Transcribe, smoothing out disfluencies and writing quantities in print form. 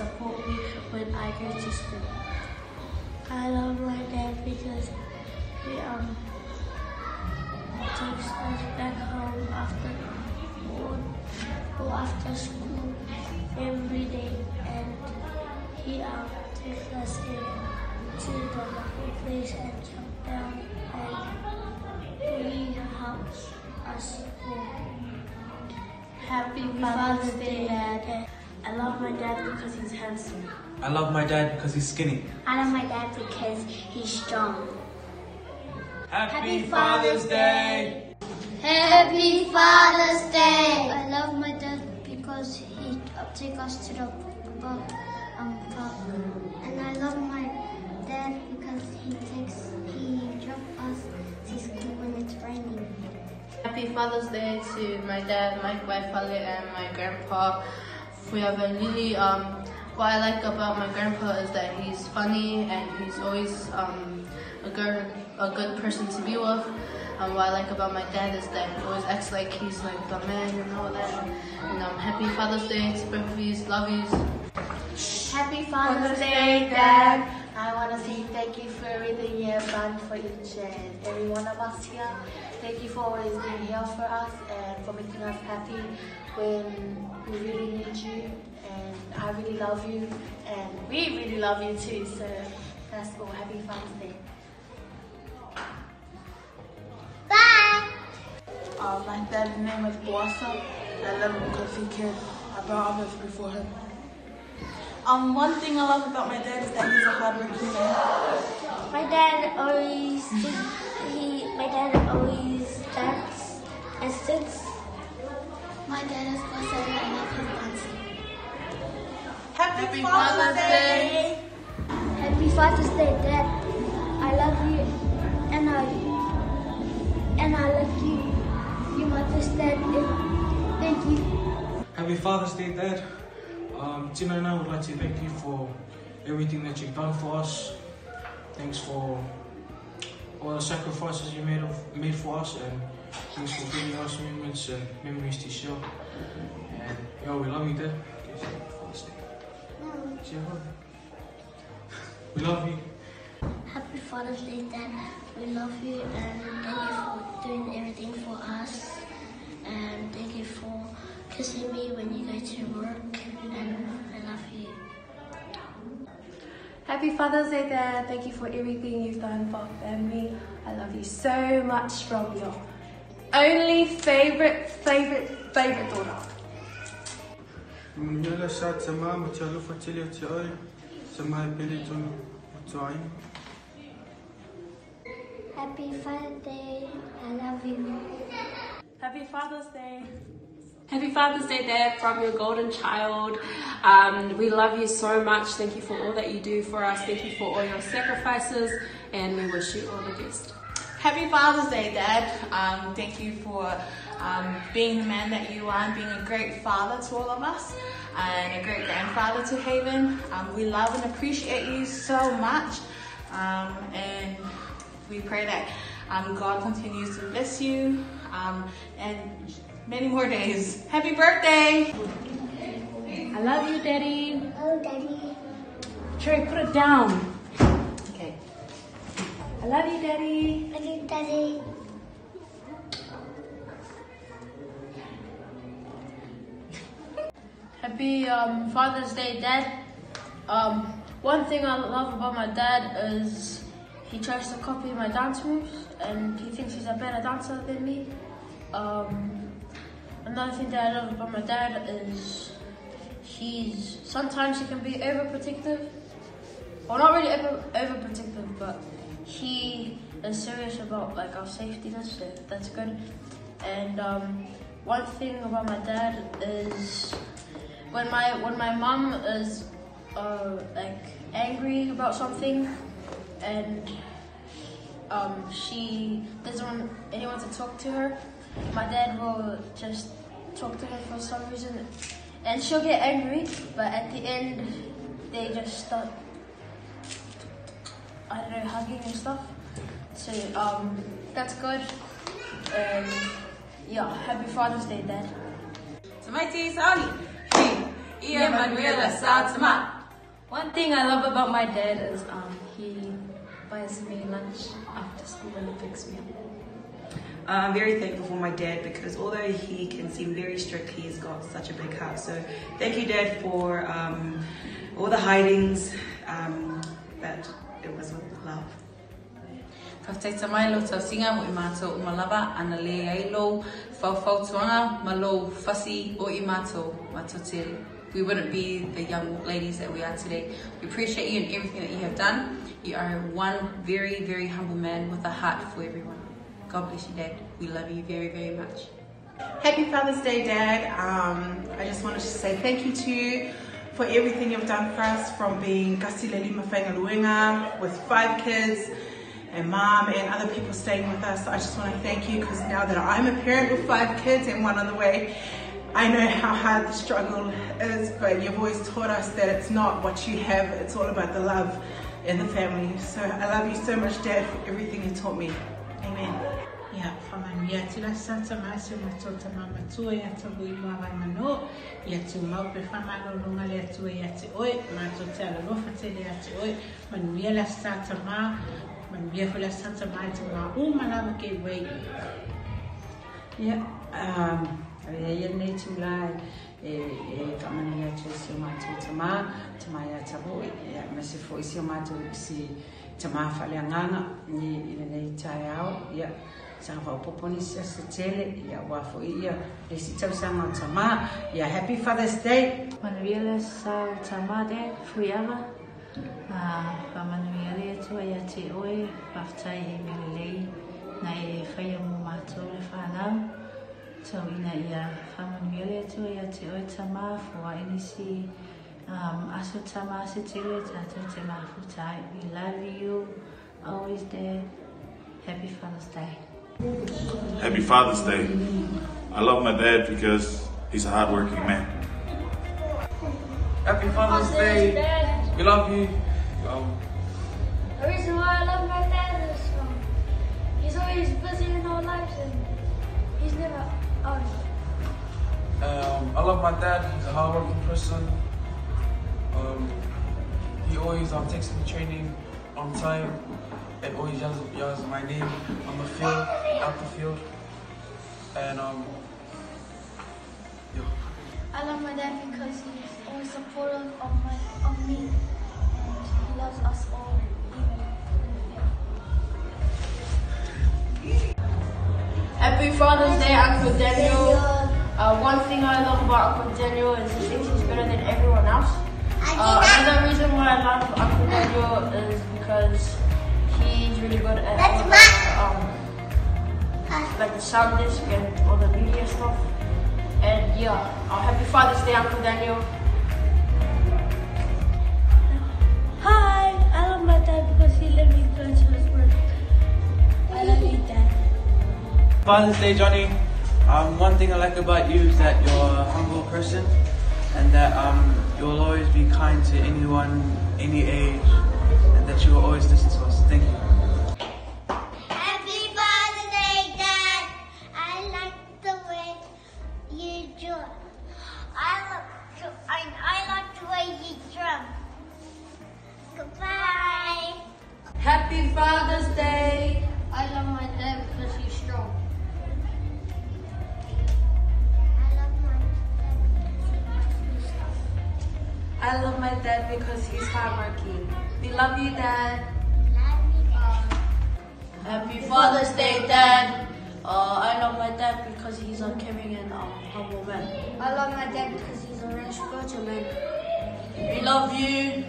support me when I go to school. I love my dad because he takes us back home after or after school every day, and he takes us to the market place and jump down, and he helps us walk. Happy Father's Day, Dad. I love my dad because he's handsome. I love my dad because he's skinny. I love my dad because he's strong. Happy Father's Day! Happy Father's Day! I love my dad because he takes us to the park. And I love my dad because he drops us to school when it's raining. Happy Father's Day to my dad, my wife Ali, and my grandpa. We have a really, what I like about my grandpa is that he's funny and he's always a good person to be with. What I like about my dad is that he always acts like he's like the man and all that. And happy Father's Day to both of you, love yous. Happy Father's Day, Dad. I want to say thank you for everything you have done for each and every one of us here. Thank you for always being here for us and for making us happy when we really need you. And I really love you, and we really love you too. So that's all. Happy Father's Day. Bye. My dad's name is Boasa. I love him because he cared about others before him. One thing I love about my dad is that he's a hardworking man. My dad always dance and sings. My dad is Boasa and I love his dancing. Happy Father's Day! Happy Father's Day, Dad. I love you, and I love you. You're my best dad. Thank you. Happy Father's Day, Dad. Tina and I would like to thank you for everything that you've done for us. Thanks for all the sacrifices you made for us, and thanks for giving us moments and memories to share. And we love you, Dad. We love you. Happy Father's Day, Dad. We love you, and thank you for doing everything for us. And thank you for kissing me when you go to work. And I love you. Happy Father's Day, Dad. Thank you for everything you've done for our family. I love you so much from your only favorite daughter. Happy Father's Day. I love you. Happy Father's Day. Happy Father's Day, Dad, from your golden child. We love you so much. Thank you for all that you do for us. Thank you for all your sacrifices, and we wish you all the best. Happy Father's Day, Dad. Thank you for being the man that you are and being a great father to all of us and a great grandfather to Haven. We love and appreciate you so much, and we pray that God continues to bless you and many more days. Happy birthday! I love you, Daddy. Oh, Daddy. Trey, put it down. Okay. I love you, Daddy. Love you, Daddy. Happy Father's Day, Dad. One thing I love about my dad is he tries to copy my dance moves and he thinks he's a better dancer than me. Another thing that I love about my dad is sometimes he can be overprotective. Well, not really overprotective, but he is serious about like our safety, so that's good. And one thing about my dad is when my mom is like angry about something and she doesn't want anyone to talk to her, my dad will just talk to her for some reason, and she'll get angry, but at the end they just start, I don't know, hugging and stuff. So that's good. And yeah, happy Father's Day, Dad. So my tea is Ali. Hey, Ia Manuela Satama. One thing I love about my dad is he buys me lunch after school and picks me up. I'm very thankful for my dad because although he can seem very strict, he's got such a big heart. So thank you, Dad, for all the hidings, but it was with love. Ka taita mai lo tau singa mo I mātou umalava ana le ailo whau tuanga ma lo whasi o I mātou matotiri. We wouldn't be the young ladies that we are today. We appreciate you and everything that you have done. You are one very, very humble man with a heart for everyone. God bless you, Dad. We love you very, very much. Happy Father's Day, Dad. I just wanted to say thank you to you for everything you've done for us, from being Kasile Lima Whaingaluenga with 5 kids and Mom and other people staying with us. I just want to thank you because now that I'm a parent with 5 kids and 1 on the way, I know how hard the struggle is, but you've always taught us that it's not what you have, it's all about the love in the family. So I love you so much, Dad, for everything you taught me. Amen. Ya, whamanu tila sata maasi matota mamatua ya tabu I mawai mano, ya tu maupe whamano lunga le atua ya te oi, matota ala rofa te le ate oi, manu la sata ma, manu la sata ma te ma umanawa ke wei. Ya, ia nei tu lai, whamanu ya tu si o matota ma, te mai a tabu, ya mese fo isi o matota si te ma whaleanganga, ni ina nei tai au, ya. Sang poponi sia tele ya wafo ia le sitau sama tama ya happy Father's Day. Manuela sa tama de fuiava. Pa Manuela tu ya te oi paftai e milei na e fai mo mato le fana. So ina ia fa Manuela tu ya te oi tama fo inisi aso tama se tele tato te ma futai. We love you always, Dad. Happy Father's Day. Happy Father's Day. I love my dad because he's a hard-working man. Happy Father's Day. We love you. The reason why I love my dad is he's always busy in our lives and he's never out. I love my dad. He's a hard-working person. He always takes me training on time. And always yells my name on the field, out the field. And yeah. I love my dad because he's always supportive of me, and he loves us all, even in the field. Happy Father's Day, Uncle Daniel. One thing I love about Uncle Daniel is he thinks he's better than everyone else. Another reason why I love Uncle Daniel is because he's really good at like the sound disc and all the media stuff. And yeah, happy Father's Day, Uncle Daniel. Hi, I love my dad because he let me go to his work. I love you, Dad. Father's Day, Johnny. One thing I like about you is that you're a humble person and that you'll always be kind to anyone, any age, and that you will always listen to us. Thank you. Happy Father's Day, Dad. I like the way you drum. I like the way you drum. Goodbye. Happy Father's Day. I love my dad because he's strong. I love my dad because he's hardworking. We love you, Dad. Happy Father's Day, Dad. I love my dad because he's a caring and humble man. I love my dad because he's a very spiritual man. We love you.